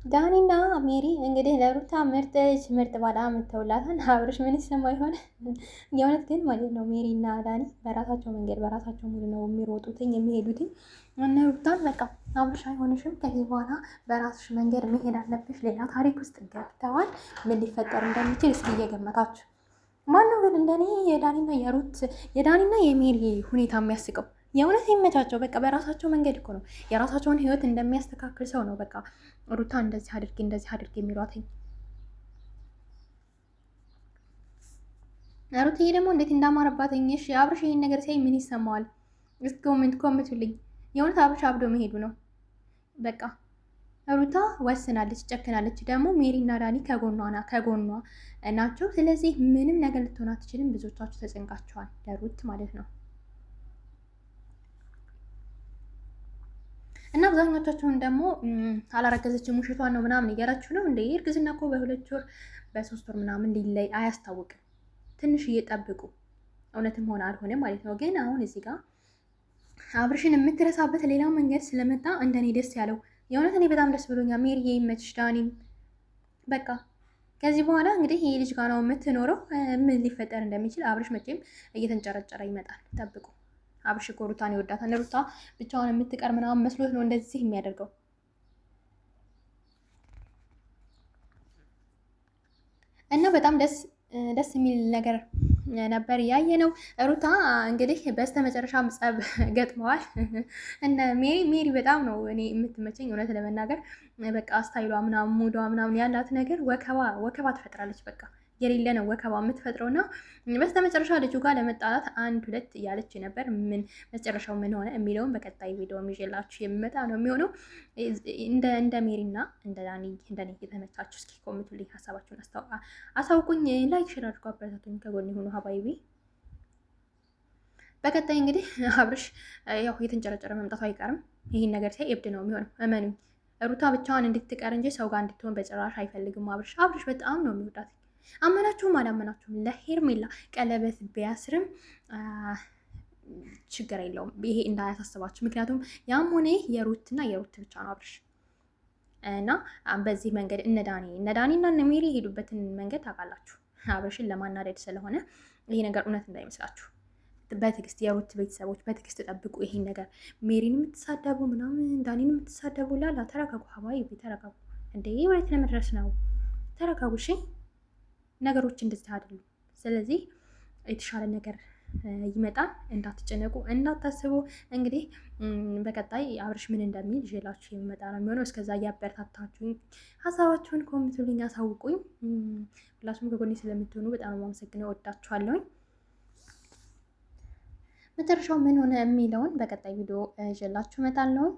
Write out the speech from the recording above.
ዳኒና ሜሪ እንግዲህ ለሩታ ምርጥ ልጅ ምርጥ ባላ የምትውላታን አብርሽ ምን ይሰማ ይሆን? የእውነት ግን ማለት ነው ሜሪና ዳኒ በራሳቸው መንገድ በራሳቸው ሙሉ ነው የሚሮጡትኝ የሚሄዱትኝ። እነ ሩታን በቃ አብርሽ አይሆንሽም፣ ከዚህ በኋላ በራስሽ መንገድ መሄድ አለብሽ፣ ሌላ ታሪክ ውስጥ ገብተዋል። ምን ሊፈጠር እንደሚችል እስኪ እየገመታችሁ ማነው ግን እንደኔ የዳኒና የሜሪ ሁኔታ የሚያስቀው? የእውነት ይመቻቸው። በቃ በራሳቸው መንገድ እኮ ነው የራሳቸውን ህይወት እንደሚያስተካክል ሰው ነው በቃ ሩታ እንደዚህ አድርጌ የሚሏትኝ። ሩትዬ ደግሞ እንዴት እንዳማረባትኝ። እሺ አብርሽ ይሄን ነገር ሲያይ ምን ይሰማዋል? እስኪ ኮምንቱልኝ። የእውነት አብርሽ አብዶ መሄዱ ነው በቃ። ሩታ ወስናለች፣ ጨክናለች። ደግሞ ሜሪና ዳኒ ከጎኗ ናቸው። ስለዚህ ምንም ነገር ልትሆን አትችልም። ብዙዎቻችሁ ተጨንቃችኋል ለሩት ማለት ነው። እና አብዛኞቻችሁን ደግሞ አላረገዘችም ውሸቷን ነው ምናምን እያላችሁ ነው እንደ እርግዝና እኮ በ2 ወር በ3 ወር ምናምን ሊለይ አያስታውቅም። ትንሽ እየጠብቁ እውነትም ሆነ አልሆነ ማለት ነው። ግን አሁን እዚህ ጋር አብርሽን የምትረሳበት ሌላ መንገድ ስለመጣ እንደኔ ደስ ያለው የእውነት እኔ በጣም ደስ ብሎኛል። ሜሪ ይመችሽ፣ ዳኒም በቃ ከዚህ በኋላ እንግዲህ ይህ ልጅ ጋር ነው የምትኖረው። ምን ሊፈጠር እንደሚችል አብርሽ መቼም እየተንጨረጨረ ይመጣል። ጠብቁ። አብርሽ እኮ ሩታን ይወዳታል። ሩታ ብቻዋን የምትቀር ምናምን መስሎት ነው እንደዚህ የሚያደርገው። እና በጣም ደስ የሚል ነገር ነበር ያየ ነው። ሩታ እንግዲህ በስተ መጨረሻም ጸብ ገጥመዋል። እነ ሜሪ በጣም ነው እኔ የምትመቸኝ እውነት ለመናገር በቃ ስታይሏ ምናምን ሙዷ ምናምን ያላት ነገር ወከባ ትፈጥራለች። በቃ የሌለ ነው ወከባ የምትፈጥረው እና በስተ መጨረሻ ልጁ ጋር ለመጣላት 1-2 እያለች ነበር። ምን መጨረሻው ምን ሆነ የሚለውን በቀጣይ ቪዲዮ ይዤላችሁ የምመጣ ነው የሚሆነው። እንደ ሜሪና እንደ ዳኒ እንደኔ የተመቻችሁ እስኪ ኮሜንቱልኝ፣ ሀሳባችሁን አሳውቁኝ። ላይክ ሼር አድርጉ፣ አበረታቱኝ፣ ከጎን የሆኑ ሀባይቢ። በቀጣይ እንግዲህ አብርሽ ያው የተንጨረጨረ መምጣቱ አይቀርም። ይህን ነገር ሳይ እብድ ነው የሚሆነው። እመኑኝ። ሩታ ብቻዋን እንድትቀር እንጂ ሰው ጋር እንድትሆን በጭራሽ አይፈልግም አብርሽ በጣም ነው የሚወዳት። አመናችሁም አላመናችሁም ለሄርሜላ ቀለበት ቢያስርም ችግር የለውም። ይሄ እንዳያሳስባችሁ። ምክንያቱም ያም ሆነ የሩትና የሩት ብቻ ነው አብርሽ እና በዚህ መንገድ እነ ዳኒ እና እነ ሜሪ የሄዱበትን መንገድ ታውቃላችሁ። አብርሽን ለማናደድ ስለሆነ ይሄ ነገር እውነት እንዳይመስላችሁ። በትዕግስት የሩት ቤተሰቦች በትዕግስት ጠብቁ። ይሄን ነገር ሜሪን የምትሳደቡ ምናምን ዳኒን የምትሳደቡ ላላ ተረጋጉ። ሀባይ ተረጋጉ። እንዴ ወዴት ለመድረስ ነው? ተረጋጉ እሺ። ነገሮች እንደዚህ አይደሉም። ስለዚህ የተሻለ ነገር ይመጣል። እንዳትጨነቁ፣ እንዳታስቡ። እንግዲህ በቀጣይ አብርሽ ምን እንደሚል ይዤላችሁ የሚመጣ ነው የሚሆነው። እስከዛ እያበረታታችሁኝ ሀሳባችሁን ኮሜንቱልኝ፣ አሳውቁኝ። ሁላችሁም ከጎኔ ስለምትሆኑ በጣም አመሰግነው። እወዳችኋለሁኝ። መጨረሻው ምን ሆነ የሚለውን በቀጣይ ቪዲዮ ይዤላችሁ እመጣለሁኝ።